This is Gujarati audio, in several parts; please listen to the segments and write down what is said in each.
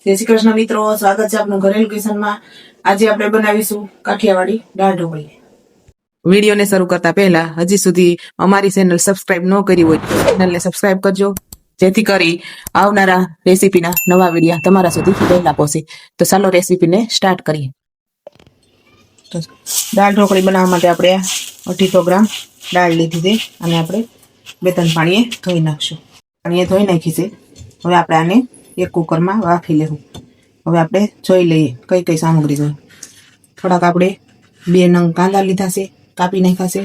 જય શ્રી કૃષ્ણ મિત્રો, સ્વાગત છે આપનું ઘરેલું કિચનમાં। આજે આપણે બનાવીશું કાઠિયાવાડી દાળ ઢોકળી। વિડીયોને શરૂ કરતા પહેલા હજી સુધી અમારી ચેનલ સબસ્ક્રાઇબ ન કરી હોય તો ચેનલને સબસ્ક્રાઇબ કરજો, જેથી કરી આવનારા રેસીપીના નવા વિડીયો તમારા સુધી પહેલા પહોંચે। તો ચાલો રેસીપીને સ્ટાર્ટ કરીએ। તો દાળ ઢોકળી બનાવવા માટે આપણે 250 ગ્રામ દાળ લીધી છે અને આપણે 2-3 પાણીએ ધોઈ નાખશું। પાણીએ ધોઈ નાખી છે। હવે આપણે આને એક કુકરમાં વાફી લેવું। હવે આપણે જોઈ લઈએ કઈ કઈ સામગ્રી જોઈએ। થોડાક આપણે 2 નંગ કાંદા લીધા છે, કાપી નાખ્યા છે।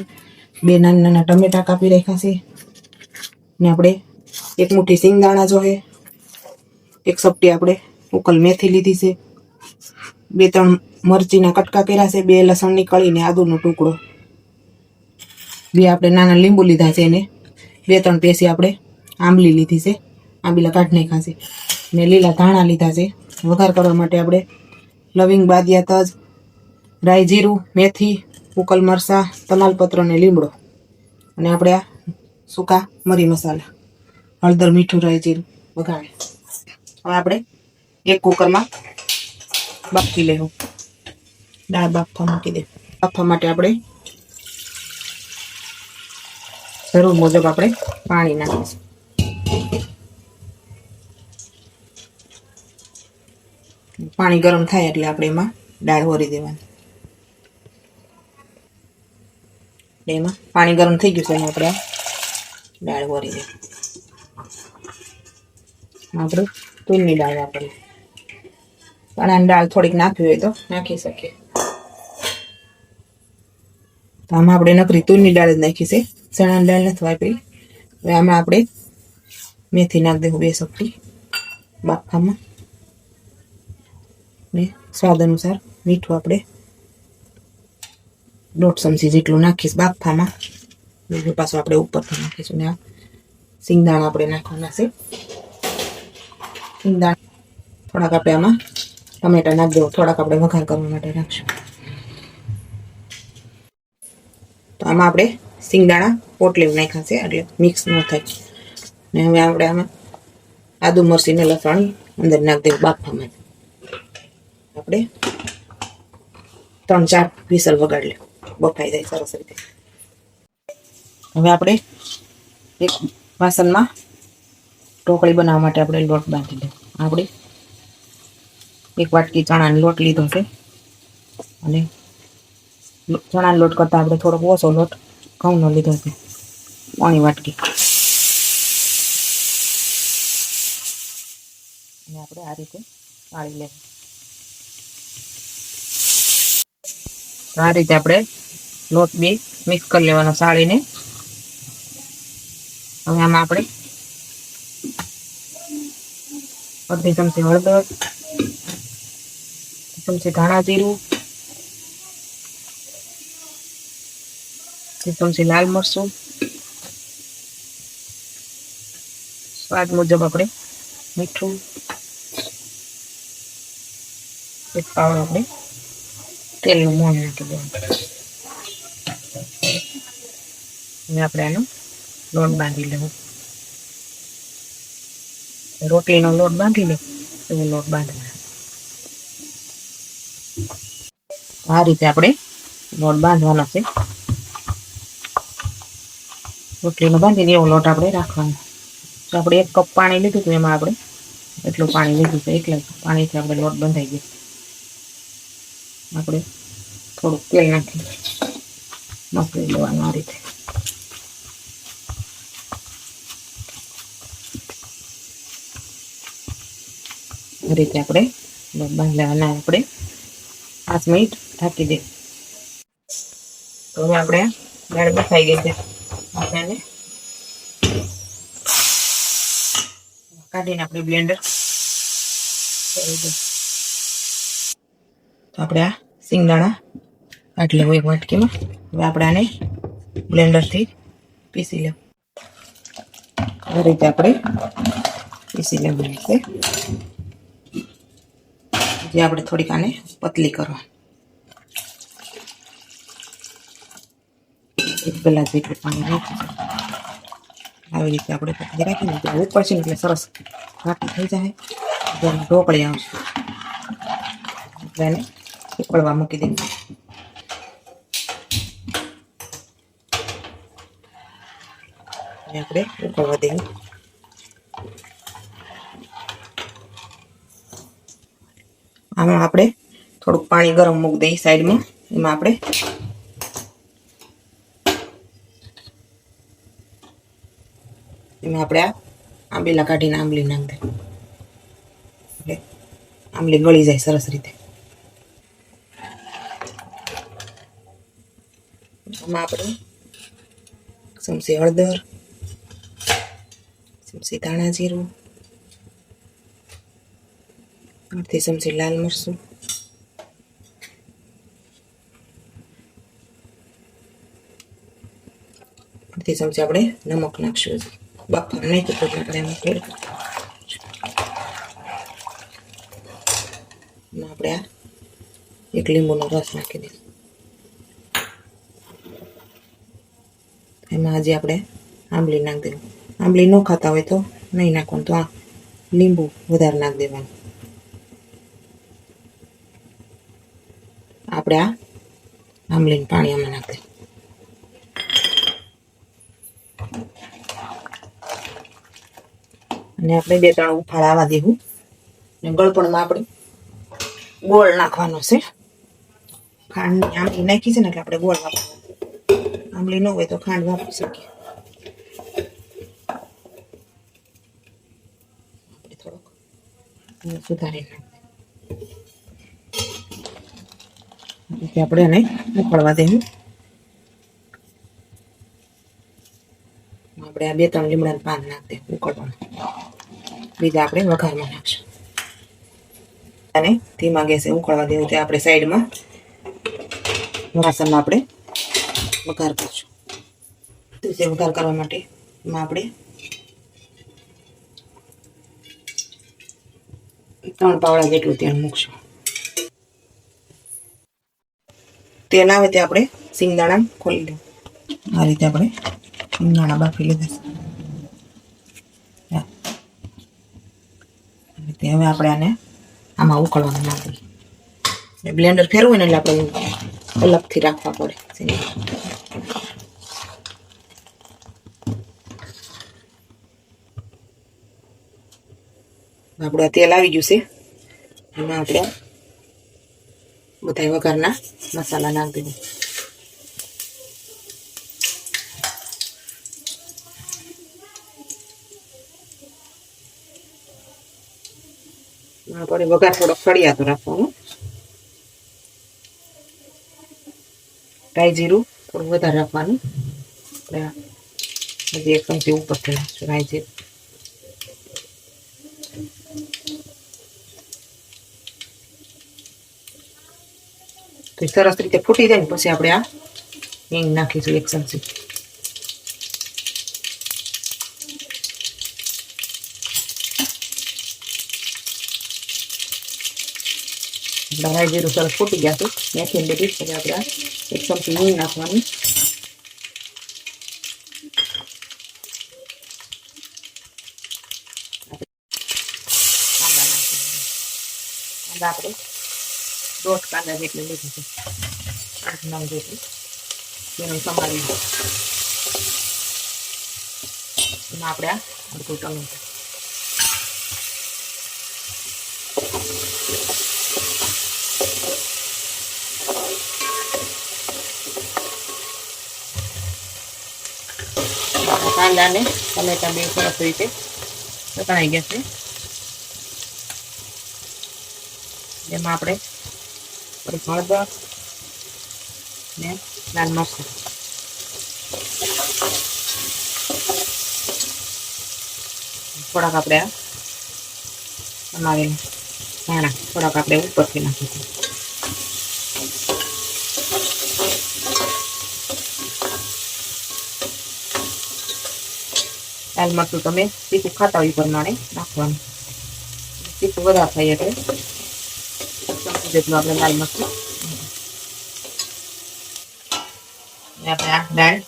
2 નાના નાના ટમેટા કાપી રાખ્યા છે ને આપણે એક મુઠ્ઠી સિંગદાણા જોઈએ। એક ચપટી આપણે ઉકલ મેથી લીધી છે। 2-3 મરચીના કટકા કર્યા છે। 2 લસણની કળી ને આદુનો ટુકડો। 2 આપણે નાના લીંબુ લીધા છે ને 2-3 પેસી આપણે આંબલી લીધી છે, આંબીલા કાઢી નાખ્યા છે ને લીલા ધાણા લીધા છે। વઘાર કરવા માટે આપણે લવિંગ, બાદિયા, તજ, રાઈ, જીરું, મેથી, ઉકલ મરસા, તમાલપત્ર ને લીમડો અને આપણે આ સૂકા મરી મસાલા, હળદર, મીઠું, રાઈ, જીરું વઘારે। હવે આપણે એક કુકરમાં બાફી લેવું। દાળ બાફવા મૂકી દે। બાફવા માટે આપણે જરૂર મુજબ આપણે પાણી નાખીશું। પાણી ગરમ થાય એટલે આપણે એમાં દાળ વરી દેવાની। એમાં પાણી ગરમ થઈ ગયું છે અને આપણે દાળ વરી દે। આપણે તુરની દાળ વાપરીએ, ચણાની દાળ થોડીક નાખવી હોય તો નાખી શકીએ। તો આમાં આપણે નકરી તુરની દાળ જ નાખી છે, ચણાની દાળ નથી વાપરી। હવે આમાં આપણે મેથી નાખી દેવું 2 ચપટી બાફામાં ને સ્વાદ અનુસાર મીઠું આપણે 1.5 ચમચી જેટલું નાખીશ બાફામાં। બીજું પાછું આપણે ઉપરથી નાખીશું ને આ સિંગદાણા આપણે નાખવાના છે। સિંગદાણા થોડાક આપણે આમાં ટમેટા નાખી દેવું, થોડાક આપણે વઘાર કરવા માટે નાખશું। તો આમાં આપણે સિંગદાણા પોટલી નાખ્યા છે એટલે મિક્સ ન થાય ને હવે આપણે આમાં આદુ, મરચી ને લસણ અંદર નાખી દેવું બાફામાં। આપણે 3-4 વિસલ વગાડી લે, બફાઈ જાય સરસ રીતે। હવે આપણે એક વાસણમાં ઢોકળી બનાવવા માટે આપણે લોટ બાંધી લઈએ। આપણે 1 વાટકી ચણાનો લોટ લીધો છે અને ચણાનો લોટ કરતાં આપણે થોડોક ઓછો લોટ ઘઉંનો લીધો છે, 1 વાટકી। અને આપણે આ રીતે ચાળી લેવું। આ રીતે આપણે લોટ બે મિક્સ કરી લેવાનો ચાળીને। હવે આમાં આપણે 1/2 ચમચી હળદર, 1 ચમચી ધાણા જીરું, 1 ચમચી લાલ મરચું, સ્વાદ મુજબ આપણે મીઠું, 1 પાવડો આપણે તેલનું મોણ નાખી દેવાનું। અને આપણે આનો લોટ બાંધી લેવો। રોટલીનો લોટ બાંધી લે એવો લોટ બાંધવાનો। આ રીતે આપણે લોટ બાંધવાનો છે। રોટલીનો બાંધીને એવો લોટ આપણે રાખવાનો। તો આપણે 1 કપ પાણી લીધું હતું, એમાં આપણે એટલું પાણી લીધું છે, એટલે પાણીથી આપણે લોટ બંધાઈ ગયો। આપણે થોડુંક તેલ નાખી મસળી લેવાનું આ રીતે। આ રીતે આપણે લોટ બાંધી લેવાના। આપણે 5 મિનિટ ઢાંકી દે। તો હવે આપણે દાળ બફાઈ ગઈ છે, આપણે કાઢીને આપણે બ્લેન્ડર કરી દે। તો આપણે આ સિંગદાણા કાઢી લેવું 1 વાટકીમાં। હવે આપણે આને બ્લેન્ડરથી પીસી લેવું। આ રીતે આપણે પીસી લેવું છે। જે આપણે થોડીક આને પતલી કરવાની। 1 ગ્લાસ જેટલું પાણી નાખીશું। આવી રીતે આપણે પતલી રાખીને ઉપર છે એટલે સરસ ઘાટી થઈ જાય। જેમ ઢોકળી આવશે એટલે એને ઉકળવા મૂકી દઈએ. આપણે ઉકળવા દઈએ. આમાં આપણે થોડુંક પાણી ગરમ મૂકી દઈએ સાઈડમાં. એમાં આપણે આ આંબલીલા કાઢીને આંબલી નાખી દઈએ એટલે આંબલી ગળી જાય સરસ રીતે. આમાં આપણે ચમચી હળદર, ચમચી ધાણા જીરું, અડધી ચમચી લાલ મરચું, અડધી ચમચી આપણે નમક નાખશું. બાફા નહીં તો આપણે એમાં આપણે આ એક લીંબુનો રસ નાખી દઈએ. એમાં હજી આપણે આંબલી નાખી દેવું. આંબલી ન ખાતા હોય તો નહીં નાખવાનું, તો આ લીંબુ વધારે નાખી દેવાનું. આપણે આ આંબલીનું પાણી આમાં નાખી દઈએ. અને આપણે 2-3 ઉફાળ આવવા દેવું. અને ગળપણમાં આપણે ગોળ નાખવાનો છે. ખાંડની આંબલી નાખી છે ને એટલે આપણે ગોળ નાખવાનો. આંબલી ન હોય તો ખાંડ વાપરી શકીએ. આપણે થોડોક સુધારી નાખીએ. આપણે એને ઉકળવા દેવું. આપણે આ 2-3 લીમડાના પાન નાખી દઈએ ઉકળવામાં. બીજા આપણે વઘારમાં નાખશું. અને ધીમા ગેસે ઉકળવા દેવું. તે આપણે સાઈડમાં વાસણમાં આપણે વઘાર કરશું. વઘાર કરવા માટે એમાં આપણે 3 પાવડા જેટલું તેલ મૂકશું. તેલ આવે તે આપણે સિંગદાણા ખોલી દઉં. આ રીતે આપણે સિંગદાણા બાફી લીધા છે. હવે આપણે આને આમાં ઉકળવાનું નાખીએ. બ્લેન્ડર ફેરવું ને એટલે આપણે અલગથી રાખવા પડે. આપણું તેલ આવી ગયું છે. એમાં આપણે બધા વઘારના મસાલા નાખી દઈએ. આપણે વઘાર થોડોક સળિયાતો રાખવાનો. રાઈ જીરું થોડું વધારે રાખવાનું. હજી 1 ચમચી ઉપરથી નાખશું રાઈ જીરું. તો સરસ રીતે ફૂટી જાય ને પછી આપણે આ હિંગ નાખીશું 1 ચમચી. રાઈ જીરું સરસ ફૂટી ગયા છે. મેથી બધી પછી આપણે 1 ચમચી હિંગ નાખવાની. કાંદા આપણે 1.5 કાંદા જેટલી લીધી છે. 8-9 જેટલી એનું સમારી એમાં આપણે આ અડધું ટમેટું. કાંદા ને ટમેટા બે સરસ રીતે તણાઈ ગયા છે. એમાં આપણે થોડીક હળદર ને લાલ મરચું, થોડાક આપણે આ સમારેલા ધાણા થોડાક આપણે ઉપરથી નાખીશું. લાલ મરચું તમે તીખું ખાતા હોય એ પ્રમાણે નાખવાનું. તીખું વધારે થાય એટલે જેટલું આપણે લાલ મરચું. આપણે આ દાળ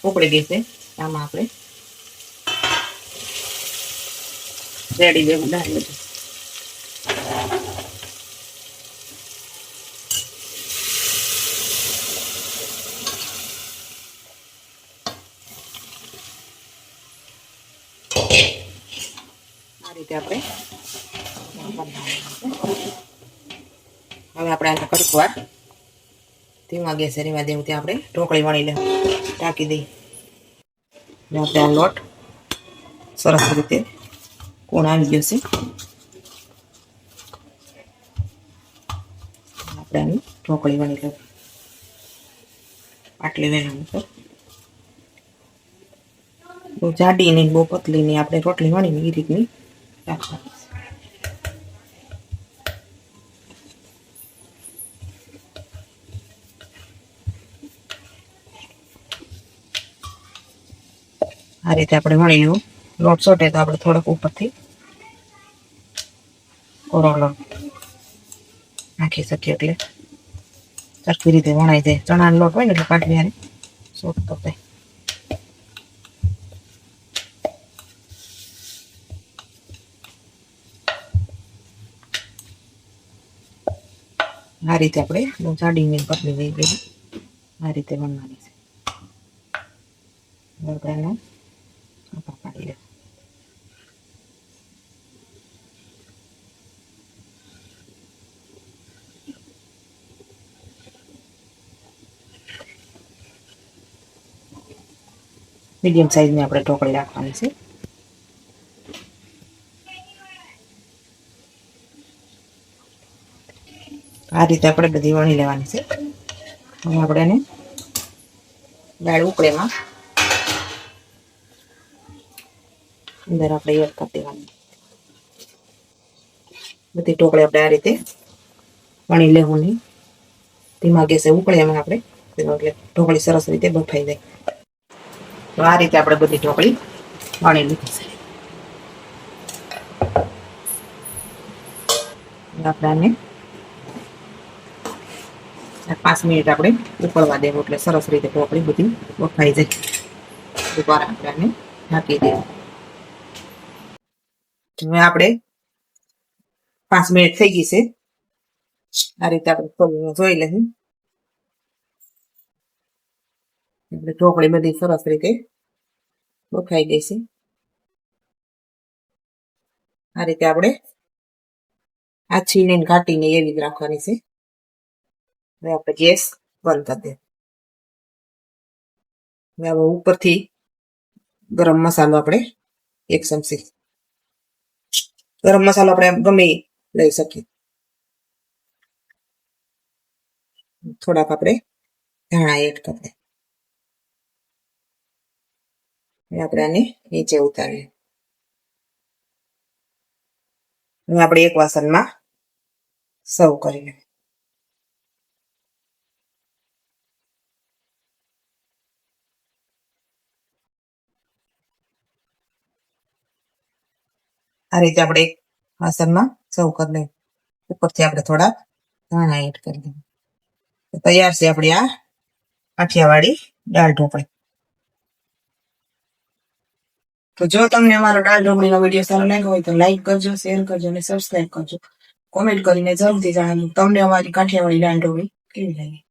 ઉકળી ગઈ છે. આમાં આપણે રેડી દેવું દાળ બધું. રીતે આપણે હવે આપણે આને કરીક વાર ધીમા ગેસે રેવા દેવું. ત્યાં આપણે ઢોકળી વણી લેવું, ઢાંકી દઈએ. આપણે આ લોટ સરસ રીતે કોણ આવી ગયો છે. આપણે આની ઢોકળી વણી લેવું. આટલી વેલણ પર બહુ જાડી નહીં, બહુ પતલી નહીં, આપણે રોટલી વણી એ રીતની રાખવાની. આ રીતે આપણે વણી લેવું. લોટ સોટે તો આપણે થોડોક ઉપરથી કોરો લોટ નાખી શકીએ એટલે સરખી રીતે વણાઈ જાય. ચણાનો લોટ હોય ને એટલે પાટલી હારે સોટતો થાય. આ રીતે આપણે બહુ જાડી ને પતલી થઈ ગઈ આ રીતે વણવાની છે. આપણે પાડી લે. મીડિયમ સાઈઝની આપણે ઢોકળી રાખવાની છે. આ રીતે આપણે બધી વણી લેવાની છે. હવે આપણે એને દાળ ઉકળેમાં અંદર આપણે એડ કરી દેવાની. બધી ઢોકળી આપણે આ રીતે વણી લેવું નહીં. ધીમા ગેસે ઉકળે એમાં આપણે એટલે ઢોકળી સરસ રીતે બફાઈ જાય. તો આ રીતે આપણે બધી ઢોકળી વણી લીધી છે. આપણે આને 5 મિનિટ આપણે ઉકળવા દેવું એટલે સરસ રીતે ઢોકળી બધી બફાઈ જાય. દુબારા આપણે આને ઢાંકી દેવું. હવે આપણે 5 મિનિટ થઈ ગઈ છે. આ રીતે આપણે ખોલીને જોઈ લઈએ. એટલે ઢોકળી બધી સરસ રીતે બફાઈ ગઈ છે. આ રીતે આપણે આછીને ઘાટીને એવી જ રાખવાની છે. હવે આપણે ગેસ બંધ કરી દે. હવે ઉપરથી ગરમ મસાલો આપણે 1 ચમચી ગરમ મસાલો આપણે ગમે લઈ શકીએ. થોડાક આપણે ધાણા એડ કરી દે. આપણે આને નીચે ઉતારીએ. હવે આપણે એક વાસણમાં સર્વ કરી લઈએ. આ રીતે આપણે એક વાસણમાં સર્વ કરી લઈએ. ઉપરથી આપણે થોડા ધાણા એડ કરી દઈએ. તૈયાર છે આપણી આ કાઠિયાવાડી દાળ ઢોકળી. તો જો તમને અમારો દાળ ઢોકળીનો વિડીયો સારો લાગ્યો હોય તો લાઈક કરજો, શેર કરજો અને સબસ્ક્રાઈબ કરજો. કોમેન્ટ કરીને જરૂરથી જણાવજો તમને અમારી કાઠિયાવાડી દાળ ઢોકળી કેવી લાગી.